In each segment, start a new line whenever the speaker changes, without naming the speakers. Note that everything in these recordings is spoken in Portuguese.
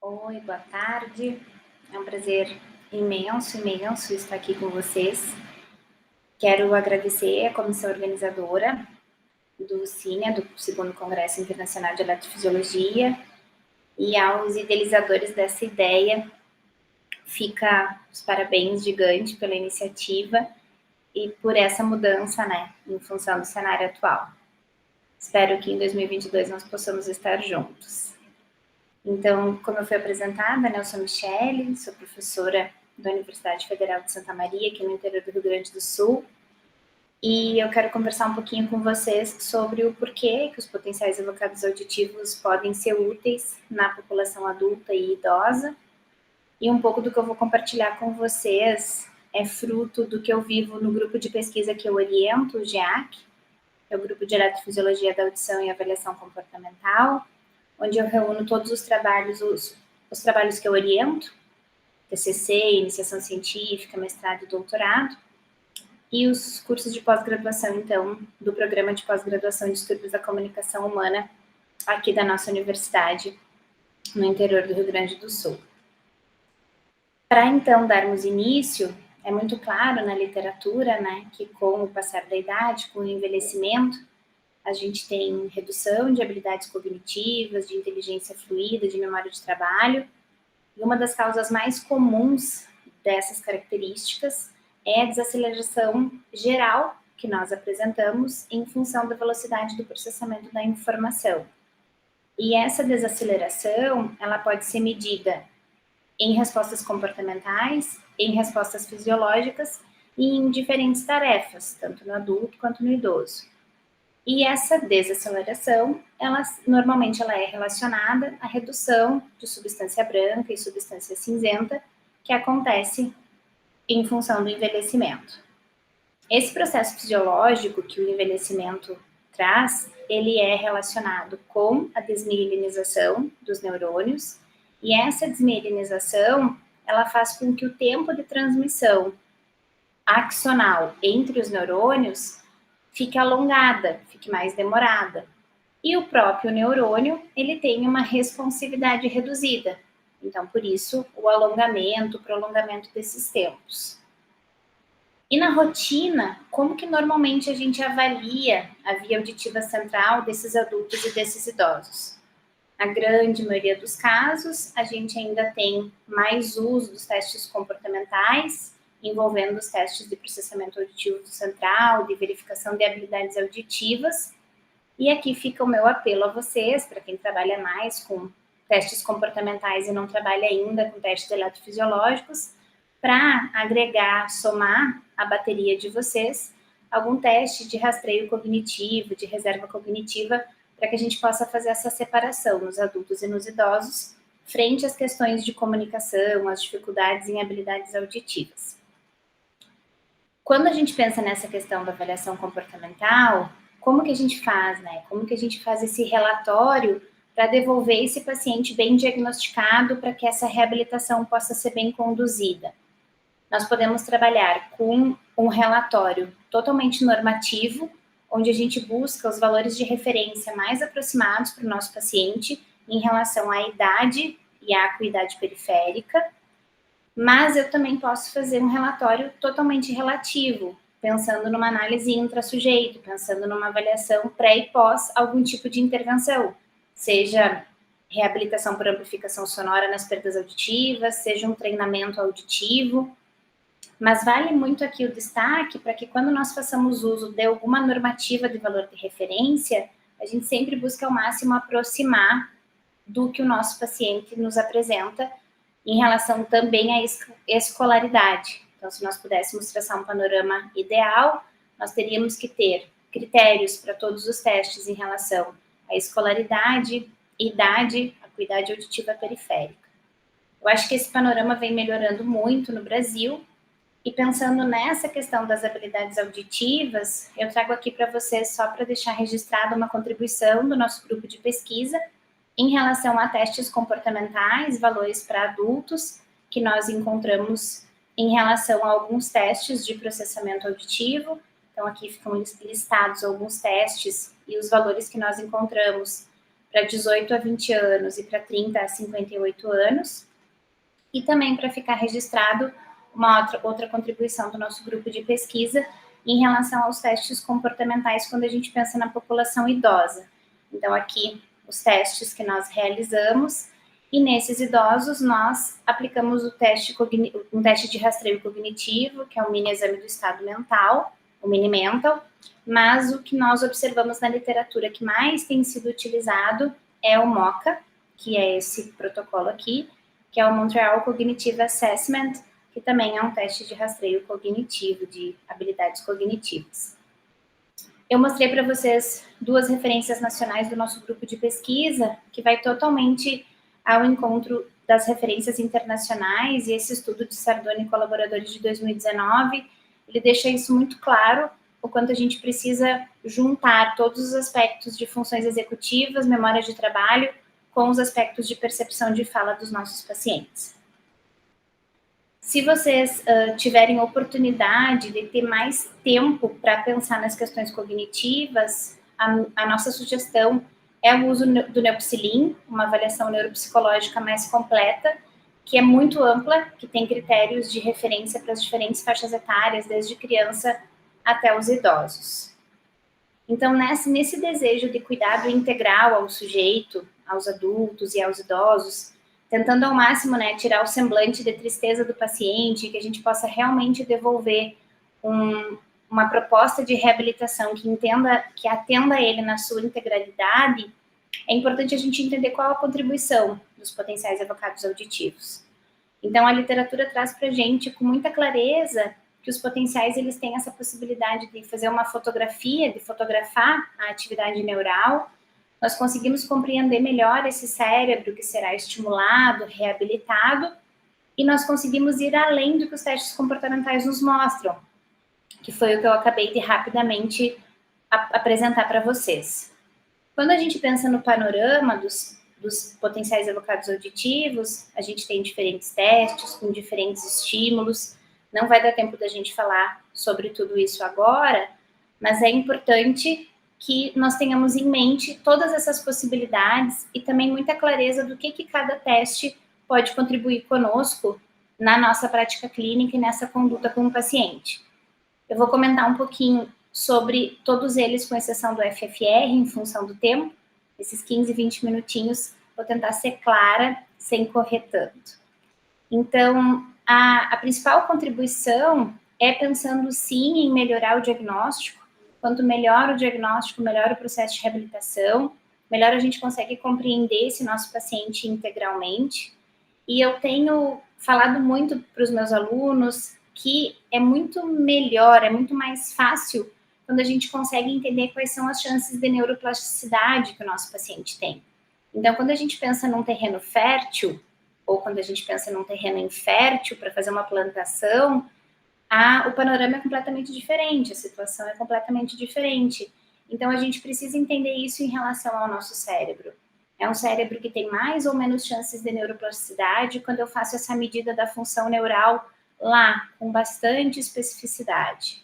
Oi, boa tarde. É um prazer imenso estar aqui com vocês. Quero agradecer à comissão organizadora do CINEA, do Segundo Congresso Internacional de Eletrofisiologia, e aos idealizadores dessa ideia. Fica os parabéns gigantes pela iniciativa e por essa mudança, em função do cenário atual. Espero que em 2022 nós possamos estar juntos. Então, como eu fui apresentada, eu sou Michele, sou professora da Universidade Federal de Santa Maria, aqui no interior do Rio Grande do Sul, e eu quero conversar um pouquinho com vocês sobre o porquê que os potenciais evocados auditivos podem ser úteis na população adulta e idosa, e um pouco do que eu vou compartilhar com vocês é fruto do que eu vivo no grupo de pesquisa que eu oriento, o GEAC, que é o Grupo de Eletrofisiologia da Audição e Avaliação Comportamental, onde eu reúno todos os trabalhos, os trabalhos que eu oriento, TCC, iniciação científica, mestrado e doutorado, e os cursos de pós-graduação, então, do programa de pós-graduação em distúrbios da comunicação humana, aqui da nossa universidade, no interior do Rio Grande do Sul. Para, então, darmos início, é muito claro na literatura, que com o passar da idade, com o envelhecimento, a gente tem redução de habilidades cognitivas, de inteligência fluida, de memória de trabalho. E uma das causas mais comuns dessas características é a desaceleração geral que nós apresentamos em função da velocidade do processamento da informação. E essa desaceleração, ela pode ser medida em respostas comportamentais, em respostas fisiológicas e em diferentes tarefas, tanto no adulto quanto no idoso. E essa desaceleração, normalmente ela é relacionada à redução de substância branca e substância cinzenta que acontece em função do envelhecimento. Esse processo fisiológico que o envelhecimento traz, ele é relacionado com a desmielinização dos neurônios, e essa desmielinização, ela faz com que o tempo de transmissão axonal entre os neurônios fique alongada, fique mais demorada. E o próprio neurônio, ele tem uma responsividade reduzida. Então, por isso, o alongamento, o prolongamento desses tempos. E na rotina, como que normalmente a gente avalia a via auditiva central desses adultos e desses idosos? Na grande maioria dos casos, a gente ainda tem mais uso dos testes comportamentais, envolvendo os testes de processamento auditivo central, de verificação de habilidades auditivas. E aqui fica o meu apelo a vocês, para quem trabalha mais com testes comportamentais e não trabalha ainda com testes eletrofisiológicos, para agregar, somar a bateria de vocês algum teste de rastreio cognitivo, de reserva cognitiva, para que a gente possa fazer essa separação nos adultos e nos idosos, frente às questões de comunicação, às dificuldades em habilidades auditivas. Quando a gente pensa nessa questão da avaliação comportamental, como que a gente faz, Como que a gente faz esse relatório para devolver esse paciente bem diagnosticado para que essa reabilitação possa ser bem conduzida? Nós podemos trabalhar com um relatório totalmente normativo, onde a gente busca os valores de referência mais aproximados para o nosso paciente em relação à idade e à acuidade periférica, mas eu também posso fazer um relatório totalmente relativo, pensando numa análise intra-sujeito, pensando numa avaliação pré e pós algum tipo de intervenção, seja reabilitação por amplificação sonora nas perdas auditivas, seja um treinamento auditivo, mas vale muito aqui o destaque para que quando nós façamos uso de alguma normativa de valor de referência, a gente sempre busca ao máximo aproximar do que o nosso paciente nos apresenta em relação também à escolaridade. Então, se nós pudéssemos traçar um panorama ideal, nós teríamos que ter critérios para todos os testes em relação à escolaridade, idade, acuidade auditiva periférica. Eu acho que esse panorama vem melhorando muito no Brasil, e pensando nessa questão das habilidades auditivas, eu trago aqui para vocês, só para deixar registrada, uma contribuição do nosso grupo de pesquisa em relação a testes comportamentais, valores para adultos, que nós encontramos em relação a alguns testes de processamento auditivo. Então, aqui ficam listados alguns testes e os valores que nós encontramos para 18 a 20 anos e para 30 a 58 anos. E também para ficar registrado uma outra contribuição do nosso grupo de pesquisa em relação aos testes comportamentais quando a gente pensa na população idosa. Então, aqui, os testes que nós realizamos, e nesses idosos nós aplicamos um teste de rastreio cognitivo, que é o mini exame do estado mental, o mini mental, mas o que nós observamos na literatura que mais tem sido utilizado é o MoCA, que é esse protocolo aqui, que é o Montreal Cognitive Assessment, que também é um teste de rastreio cognitivo, de habilidades cognitivas. Eu mostrei para vocês 2 referências nacionais do nosso grupo de pesquisa, que vai totalmente ao encontro das referências internacionais, e esse estudo de Sardone e colaboradores de 2019, ele deixa isso muito claro, o quanto a gente precisa juntar todos os aspectos de funções executivas, memória de trabalho, com os aspectos de percepção de fala dos nossos pacientes. Se vocês tiverem oportunidade de ter mais tempo para pensar nas questões cognitivas, a nossa sugestão é o uso do Neopsilin, uma avaliação neuropsicológica mais completa, que é muito ampla, que tem critérios de referência para as diferentes faixas etárias, desde criança até os idosos. Então, nesse desejo de cuidado integral ao sujeito, aos adultos e aos idosos, tentando ao máximo, né, tirar o semblante de tristeza do paciente, que a gente possa realmente devolver uma proposta de reabilitação que atenda ele na sua integralidade, é importante a gente entender qual a contribuição dos potenciais evocados auditivos. Então, a literatura traz para a gente, com muita clareza, que os potenciais eles têm essa possibilidade de fazer uma fotografia, de fotografar a atividade neural. Nós conseguimos compreender melhor esse cérebro que será estimulado, reabilitado, e nós conseguimos ir além do que os testes comportamentais nos mostram, que foi o que eu acabei de rapidamente apresentar para vocês. Quando a gente pensa no panorama dos potenciais evocados auditivos, a gente tem diferentes testes com diferentes estímulos. Não vai dar tempo da gente falar sobre tudo isso agora, mas é importante que nós tenhamos em mente todas essas possibilidades e também muita clareza do que cada teste pode contribuir conosco na nossa prática clínica e nessa conduta com o paciente. Eu vou comentar um pouquinho sobre todos eles, com exceção do FFR, em função do tempo. Esses 15, 20 minutinhos, vou tentar ser clara, sem correr tanto. Então, a principal contribuição é pensando, sim, em melhorar o diagnóstico. Quanto melhor o diagnóstico, melhor o processo de reabilitação, melhor a gente consegue compreender esse nosso paciente integralmente. E eu tenho falado muito para os meus alunos que é muito melhor, é muito mais fácil quando a gente consegue entender quais são as chances de neuroplasticidade que o nosso paciente tem. Então, quando a gente pensa num terreno fértil, ou quando a gente pensa num terreno infértil para fazer uma plantação, o panorama é completamente diferente, a situação é completamente diferente. Então, a gente precisa entender isso em relação ao nosso cérebro. É um cérebro que tem mais ou menos chances de neuroplasticidade quando eu faço essa medida da função neural lá, com bastante especificidade.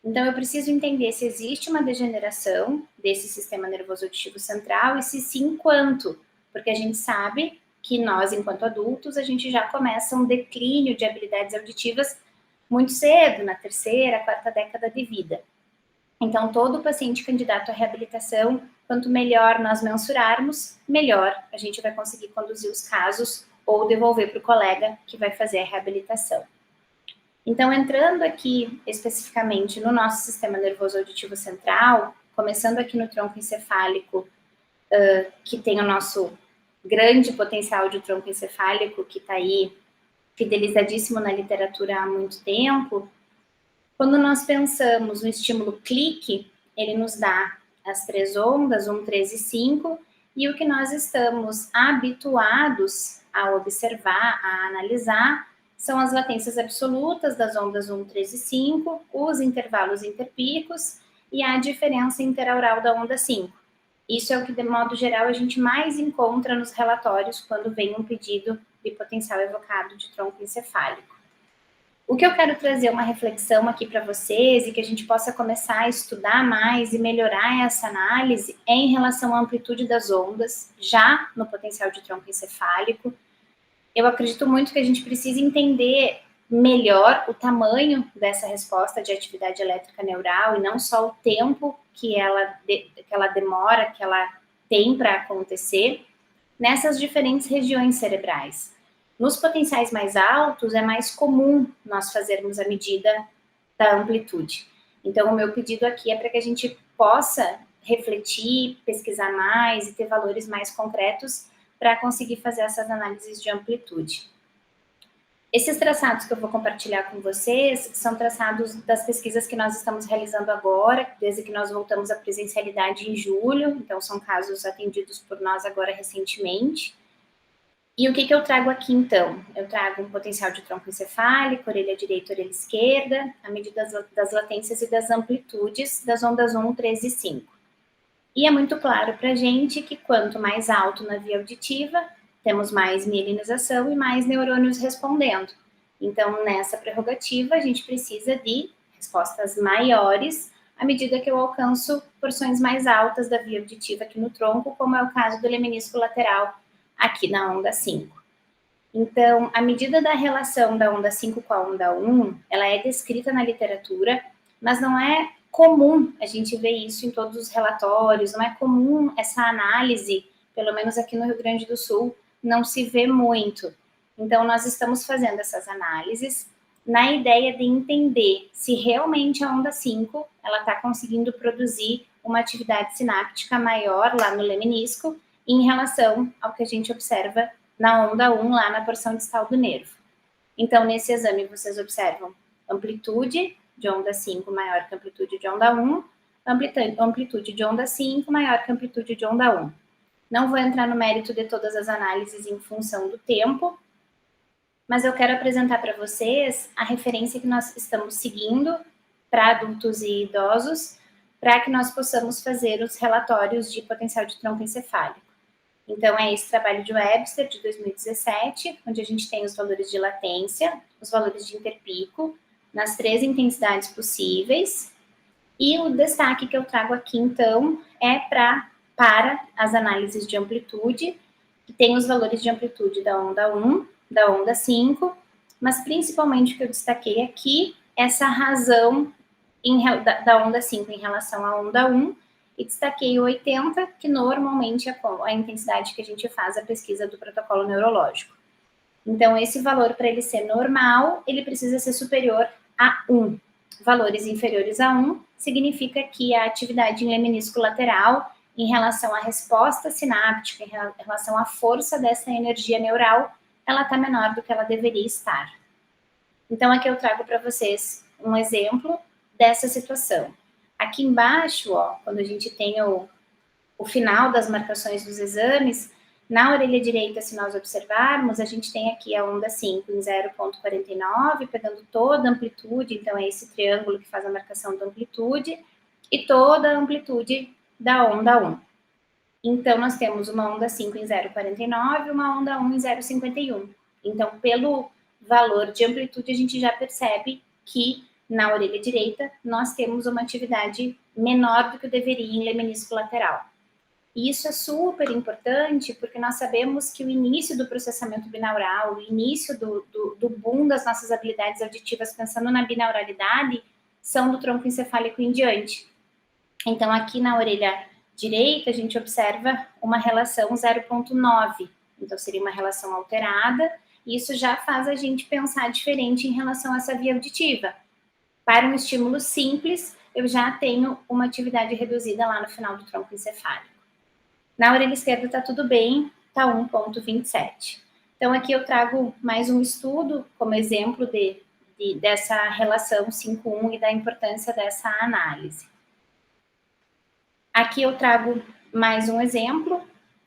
Então, eu preciso entender se existe uma degeneração desse sistema nervoso auditivo central e se sim, quanto, porque a gente sabe que nós, enquanto adultos, a gente já começa um declínio de habilidades auditivas muito cedo, na 3ª, 4ª década de vida. Então, todo paciente candidato à reabilitação, quanto melhor nós mensurarmos, melhor a gente vai conseguir conduzir os casos ou devolver para o colega que vai fazer a reabilitação. Então, entrando aqui especificamente no nosso sistema nervoso auditivo central, começando aqui no tronco encefálico, que tem o nosso grande potencial de tronco encefálico, que está aí fidelizadíssimo na literatura há muito tempo, quando nós pensamos no estímulo clique, ele nos dá as 3 ondas, 1, 3 e 5, e o que nós estamos habituados a observar, a analisar, são as latências absolutas das ondas 1, 3 e 5, os intervalos interpícos e a diferença interaural da onda 5. Isso é o que, de modo geral, a gente mais encontra nos relatórios quando vem um pedido de potencial evocado de tronco encefálico. O que eu quero trazer uma reflexão aqui para vocês e que a gente possa começar a estudar mais e melhorar essa análise é em relação à amplitude das ondas, já no potencial de tronco encefálico. Eu acredito muito que a gente precisa entender melhor o tamanho dessa resposta de atividade elétrica neural e não só o tempo que ela demora, que ela tem para acontecer nessas diferentes regiões cerebrais. Nos potenciais mais altos, é mais comum nós fazermos a medida da amplitude. Então, o meu pedido aqui é para que a gente possa refletir, pesquisar mais e ter valores mais concretos para conseguir fazer essas análises de amplitude. Esses traçados que eu vou compartilhar com vocês são traçados das pesquisas que nós estamos realizando agora, desde que nós voltamos à presencialidade em julho, então são casos atendidos por nós agora recentemente. E o que eu trago aqui, então? Eu trago um potencial de tronco encefálico, orelha direita, orelha esquerda, a medida das latências e das amplitudes das ondas 1, 3 e 5. E é muito claro para a gente que quanto mais alto na via auditiva, temos mais mielinização e mais neurônios respondendo. Então, nessa prerrogativa, a gente precisa de respostas maiores à medida que eu alcanço porções mais altas da via auditiva aqui no tronco, como é o caso do lemnisco lateral aqui na onda 5. Então, a medida da relação da onda 5 com a onda 1, ela é descrita na literatura, mas não é comum a gente ver isso em todos os relatórios, não é comum essa análise, pelo menos aqui no Rio Grande do Sul, não se vê muito. Então, nós estamos fazendo essas análises na ideia de entender se realmente a onda 5 ela está conseguindo produzir uma atividade sináptica maior lá no lemnisco em relação ao que a gente observa na onda 1, lá na porção distal do nervo. Então, nesse exame, vocês observam amplitude de onda 5 maior que amplitude de onda 1, amplitude de onda 5 maior que amplitude de onda 1. Não vou entrar no mérito de todas as análises em função do tempo, mas eu quero apresentar para vocês a referência que nós estamos seguindo para adultos e idosos, para que nós possamos fazer os relatórios de potencial de tronco encefálico. Então, é esse trabalho de Webster, de 2017, onde a gente tem os valores de latência, os valores de interpico, nas 3 intensidades possíveis. E o destaque que eu trago aqui, então, é para as análises de amplitude, que tem os valores de amplitude da onda 1, da onda 5, mas principalmente o que eu destaquei aqui, essa razão da onda 5 em relação à onda 1, e destaquei o 80, que normalmente é a intensidade que a gente faz a pesquisa do protocolo neurológico. Então, esse valor, para ele ser normal, ele precisa ser superior a 1. Valores inferiores a 1 significa que a atividade em lemnisco lateral, em relação à resposta sináptica, em relação à força dessa energia neural, ela está menor do que ela deveria estar. Então, aqui eu trago para vocês um exemplo dessa situação. Aqui embaixo, ó, quando a gente tem o final das marcações dos exames, na orelha direita, se nós observarmos, a gente tem aqui a onda 5 em 0,49, pegando toda a amplitude, então é esse triângulo que faz a marcação da amplitude, e toda a amplitude da onda 1. Então, nós temos uma onda 5 em 0,49 e uma onda 1 em 0,51. Então, pelo valor de amplitude, a gente já percebe que na orelha direita nós temos uma atividade menor do que deveria em lemnisco lateral. E isso é super importante porque nós sabemos que o início do processamento binaural, o início do boom das nossas habilidades auditivas, pensando na binauralidade, são do tronco encefálico em diante. Então, aqui na orelha direita, a gente observa uma relação 0,9. Então, seria uma relação alterada, e isso já faz a gente pensar diferente em relação a essa via auditiva. Para um estímulo simples, eu já tenho uma atividade reduzida lá no final do tronco encefálico. Na orelha esquerda está tudo bem, está 1,27. Então, aqui eu trago mais um estudo como exemplo dessa relação 5,1 e da importância dessa análise. Aqui eu trago mais um exemplo,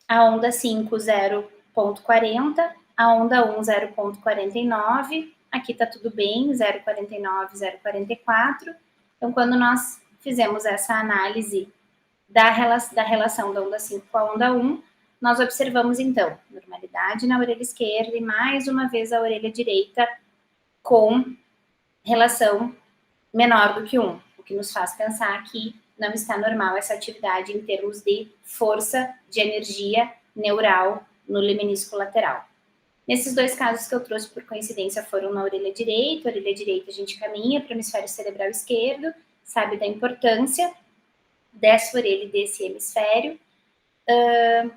a onda 5, 0,40, a onda 1, 0,49, aqui está tudo bem, 0,49, 0,44. Então, quando nós fizemos essa análise da relação da onda 5 com a onda 1, nós observamos, então, normalidade na orelha esquerda e, mais uma vez, a orelha direita com relação menor do que 1, o que nos faz pensar que não está normal essa atividade em termos de força de energia neural no lemnisco lateral. Nesses 2 casos que eu trouxe por coincidência foram na orelha direita a gente caminha para o hemisfério cerebral esquerdo, sabe da importância dessa orelha e desse hemisfério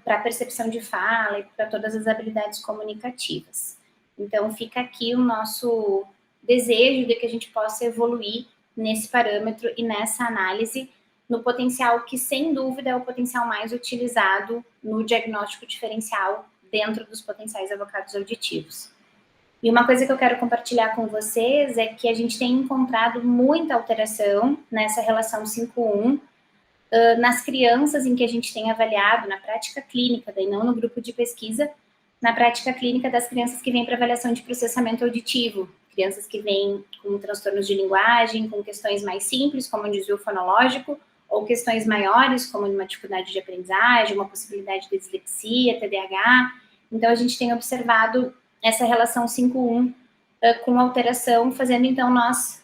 para a percepção de fala e para todas as habilidades comunicativas. Então fica aqui o nosso desejo de que a gente possa evoluir nesse parâmetro e nessa análise no potencial que, sem dúvida, é o potencial mais utilizado no diagnóstico diferencial dentro dos potenciais avocados auditivos. E uma coisa que eu quero compartilhar com vocês é que a gente tem encontrado muita alteração nessa relação 5-1 nas crianças em que a gente tem avaliado na prática clínica, daí não no grupo de pesquisa, na prática clínica das crianças que vêm para avaliação de processamento auditivo, crianças que vêm com transtornos de linguagem, com questões mais simples, como um desvio fonológico, ou questões maiores, como uma dificuldade de aprendizagem, uma possibilidade de dislexia, TDAH. Então, a gente tem observado essa relação 5-1 com alteração, fazendo, então, nós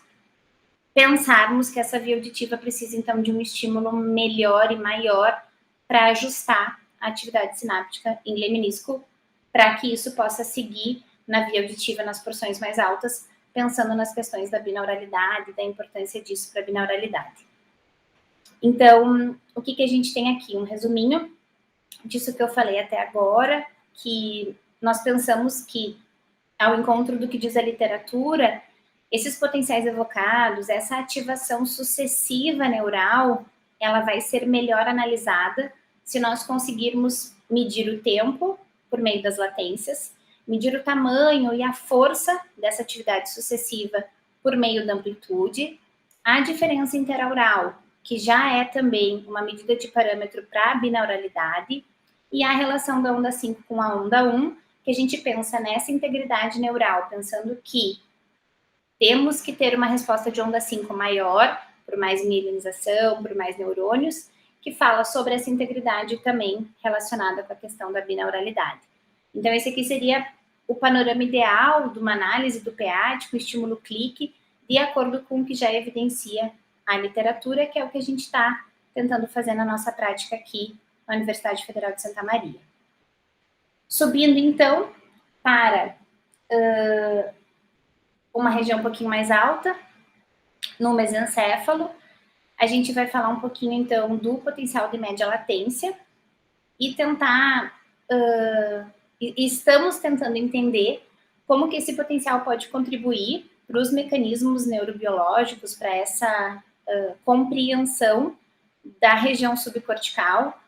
pensarmos que essa via auditiva precisa, então, de um estímulo melhor e maior para ajustar a atividade sináptica em lemnisco, para que isso possa seguir na via auditiva nas porções mais altas, pensando nas questões da binauralidade, da importância disso para a binauralidade. Então, o que a gente tem aqui? Um resuminho disso que eu falei até agora, que nós pensamos que, ao encontro do que diz a literatura, esses potenciais evocados, essa ativação sucessiva neural, ela vai ser melhor analisada se nós conseguirmos medir o tempo por meio das latências, medir o tamanho e a força dessa atividade sucessiva por meio da amplitude, a diferença interaural, que já é também uma medida de parâmetro para a binauralidade, e a relação da onda 5 com a onda 1, que a gente pensa nessa integridade neural, pensando que temos que ter uma resposta de onda 5 maior, por mais mielinização, por mais neurônios, que fala sobre essa integridade também relacionada com a questão da binauralidade. Então, esse aqui seria o panorama ideal de uma análise do PEAD com estímulo clique, de acordo com o que já evidencia a literatura, que é o que a gente está tentando fazer na nossa prática aqui na Universidade Federal de Santa Maria. Subindo, então, para uma região um pouquinho mais alta, no mesencéfalo, a gente vai falar um pouquinho, então, do potencial de média latência e tentar, estamos tentando entender como que esse potencial pode contribuir para os mecanismos neurobiológicos, para essa compreensão da região subcortical,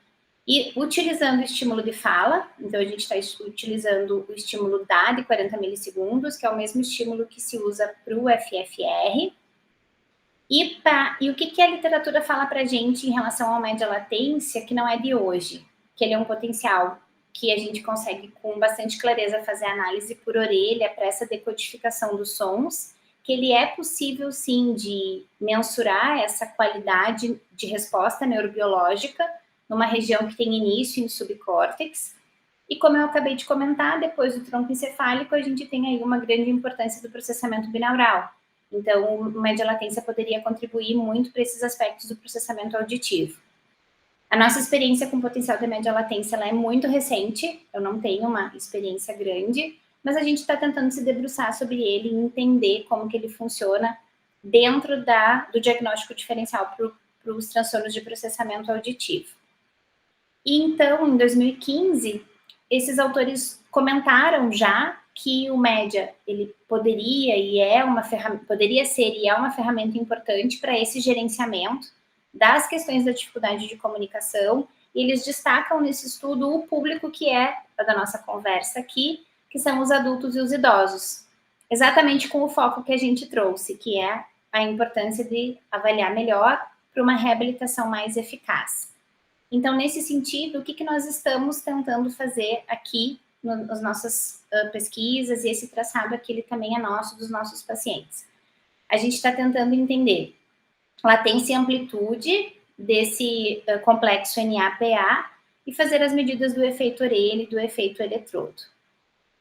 e utilizando o estímulo de fala, então a gente está utilizando o estímulo DA de 40 milissegundos, que é o mesmo estímulo que se usa para o FFR. E o que a literatura fala para a gente em relação ao média latência, que não é de hoje, que ele é um potencial que a gente consegue com bastante clareza fazer análise por orelha para essa decodificação dos sons, que ele é possível sim de mensurar essa qualidade de resposta neurobiológica numa região que tem início em subcórtex, e como eu acabei de comentar, depois do tronco encefálico, a gente tem aí uma grande importância do processamento binaural. Então, o média latência poderia contribuir muito para esses aspectos do processamento auditivo. A nossa experiência com potencial de média latência ela é muito recente, eu não tenho uma experiência grande, mas a gente está tentando se debruçar sobre ele e entender como que ele funciona dentro do diagnóstico diferencial para os transtornos de processamento auditivo. E então, em 2015, esses autores comentaram já que o média ele poderia ser e é uma ferramenta importante para esse gerenciamento das questões da dificuldade de comunicação. E eles destacam nesse estudo o público que é da nossa conversa aqui, que são os adultos e os idosos, exatamente com o foco que a gente trouxe, que é a importância de avaliar melhor para uma reabilitação mais eficaz. Então, nesse sentido, o que nós estamos tentando fazer aqui nas nossas pesquisas, e esse traçado aqui ele também é nosso, dos nossos pacientes. A gente está tentando entender latência e amplitude desse complexo NA-PA e fazer as medidas do efeito orelha e do efeito eletrodo.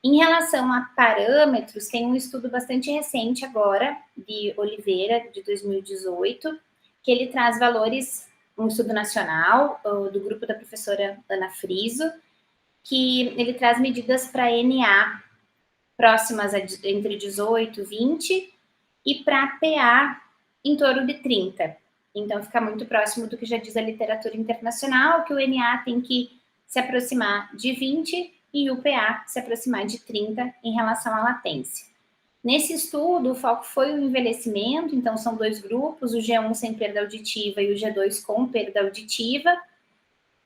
Em relação a parâmetros, tem um estudo bastante recente agora, de Oliveira, de 2018, que ele traz valores, um estudo nacional, do grupo da professora Ana Friso, que ele traz medidas para NA próximas entre 18 e 20, e para PA em torno de 30. Então, fica muito próximo do que já diz a literatura internacional, que o NA tem que se aproximar de 20 e o PA se aproximar de 30 em relação à latência. Nesse estudo, o foco foi o envelhecimento, então são 2 grupos, o G1 sem perda auditiva e o G2 com perda auditiva,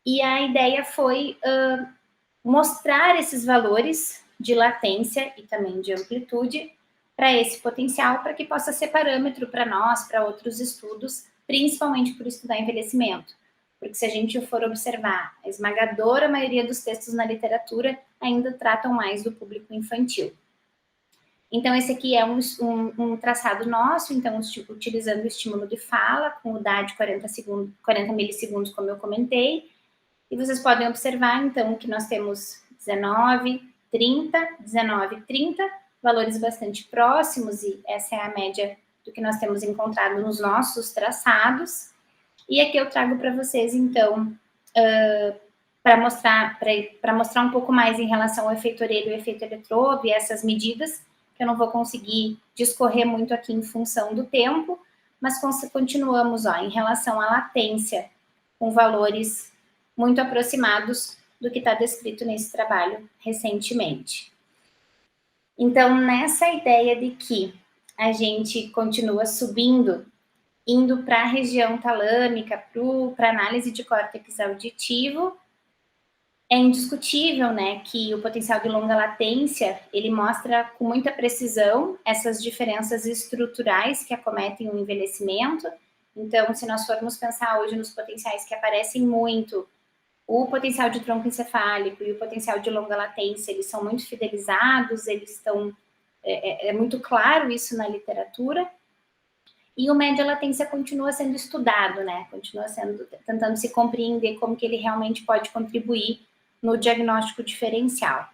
e a ideia foi mostrar esses valores de latência e também de amplitude para esse potencial, para que possa ser parâmetro para nós, para outros estudos, principalmente por estudar envelhecimento. Porque se a gente for observar, a esmagadora maioria dos textos na literatura ainda tratam mais do público infantil. Então, esse aqui é um traçado nosso, então, utilizando o estímulo de fala, com o DA de 40 milissegundos, como eu comentei, e vocês podem observar, então, que nós temos 19, 30, valores bastante próximos, e essa é a média do que nós temos encontrado nos nossos traçados. E aqui eu trago para vocês, então, para mostrar um pouco mais em relação ao efeito orelha e o efeito eletrodo, e essas medidas, que eu não vou conseguir discorrer muito aqui em função do tempo, mas continuamos, em relação à latência, com valores muito aproximados do que está descrito nesse trabalho recentemente. Então, nessa ideia de que a gente continua subindo, indo para a região talâmica, para análise de córtex auditivo, é indiscutível, né, que o potencial de longa latência, ele mostra com muita precisão essas diferenças estruturais que acometem o envelhecimento. Então, se nós formos pensar hoje nos potenciais que aparecem muito, o potencial de tronco encefálico e o potencial de longa latência, eles são muito fidelizados, eles estão... É muito claro isso na literatura. E o média latência continua sendo estudado, né? Continua tentando se compreender como que ele realmente pode contribuir no diagnóstico diferencial.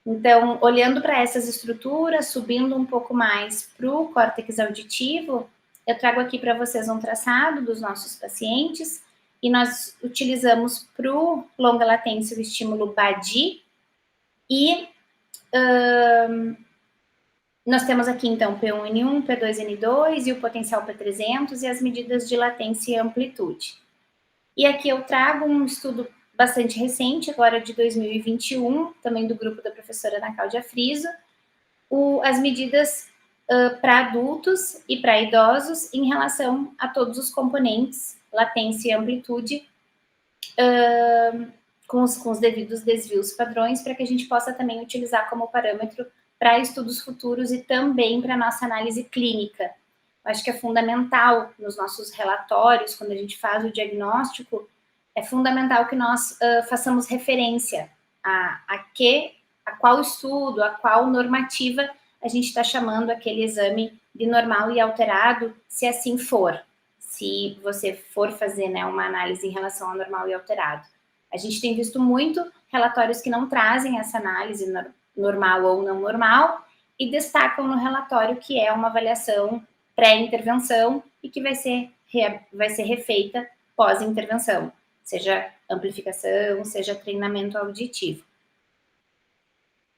Então, olhando para essas estruturas, subindo um pouco mais para o córtex auditivo, eu trago aqui para vocês um traçado dos nossos pacientes, e nós utilizamos para o longa latência o estímulo BADI, e nós temos aqui, então, P1N1, P2N2 e o potencial P300 e as medidas de latência e amplitude. E aqui eu trago um estudo bastante recente, agora de 2021, também do grupo da professora Ana Cláudia Friso, as medidas para adultos e para idosos em relação a todos os componentes, latência e amplitude, com os devidos desvios padrões, para que a gente possa também utilizar como parâmetro para estudos futuros e também para a nossa análise clínica. Eu acho que é fundamental nos nossos relatórios, quando a gente faz o diagnóstico, é fundamental que nós façamos referência a qual estudo, a qual normativa a gente está chamando aquele exame de normal e alterado, se assim for. Se você for fazer, né, uma análise em relação ao normal e alterado. A gente tem visto muito relatórios que não trazem essa análise normal ou não normal e destacam no relatório que é uma avaliação pré-intervenção e que vai ser refeita pós-intervenção, seja amplificação, seja treinamento auditivo.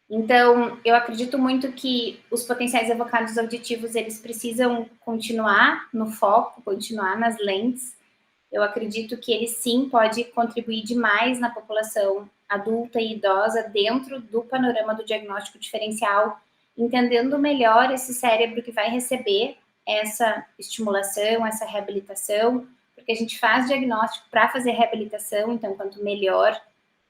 Então, eu acredito muito que os potenciais evocados auditivos, eles precisam continuar no foco, continuar nas lentes. Eu acredito que ele sim pode contribuir demais na população adulta e idosa dentro do panorama do diagnóstico diferencial, entendendo melhor esse cérebro que vai receber essa estimulação, essa reabilitação, porque a gente faz diagnóstico para fazer reabilitação, então quanto melhor,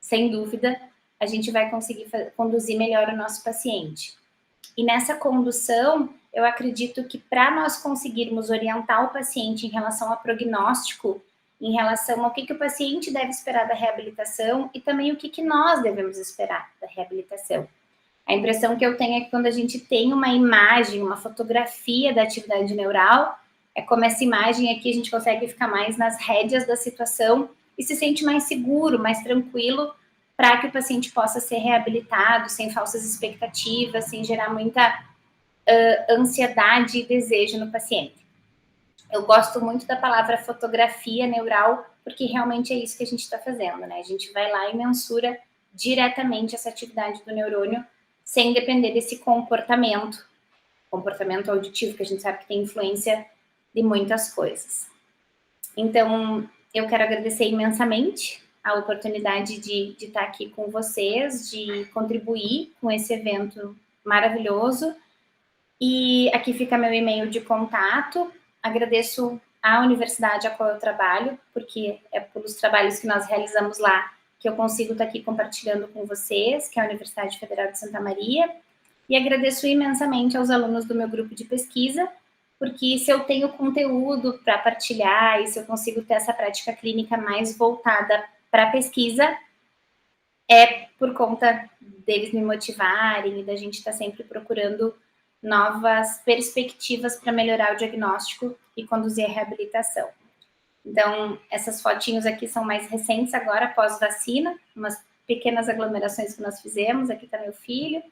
sem dúvida, a gente vai conseguir conduzir melhor o nosso paciente. E nessa condução, eu acredito que para nós conseguirmos orientar o paciente em relação ao prognóstico, em relação ao que o paciente deve esperar da reabilitação e também o que nós devemos esperar da reabilitação. A impressão que eu tenho é que quando a gente tem uma imagem, uma fotografia da atividade neural, é como essa imagem aqui a gente consegue ficar mais nas rédeas da situação e se sente mais seguro, mais tranquilo para que o paciente possa ser reabilitado sem falsas expectativas, sem gerar muita ansiedade e desejo no paciente. Eu gosto muito da palavra fotografia neural, porque realmente é isso que a gente está fazendo, né? A gente vai lá e mensura diretamente essa atividade do neurônio, sem depender desse comportamento auditivo, que a gente sabe que tem influência de muitas coisas. Então, eu quero agradecer imensamente a oportunidade de estar aqui com vocês, de contribuir com esse evento maravilhoso. E aqui fica meu e-mail de contato. Agradeço à universidade a qual eu trabalho, porque é pelos trabalhos que nós realizamos lá que eu consigo estar aqui compartilhando com vocês, que é a Universidade Federal de Santa Maria. E agradeço imensamente aos alunos do meu grupo de pesquisa, porque se eu tenho conteúdo para partilhar e se eu consigo ter essa prática clínica mais voltada para a pesquisa, é por conta deles me motivarem e da gente estar sempre procurando novas perspectivas para melhorar o diagnóstico e conduzir a reabilitação. Então, essas fotinhos aqui são mais recentes agora, pós-vacina, umas pequenas aglomerações que nós fizemos, aqui está meu filho.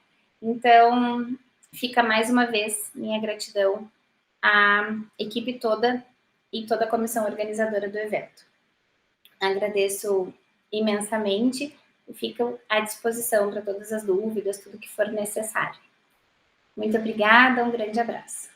Então, fica mais uma vez minha gratidão à equipe toda e toda a comissão organizadora do evento. Agradeço imensamente e fico à disposição para todas as dúvidas, tudo que for necessário. Muito obrigada, um grande abraço.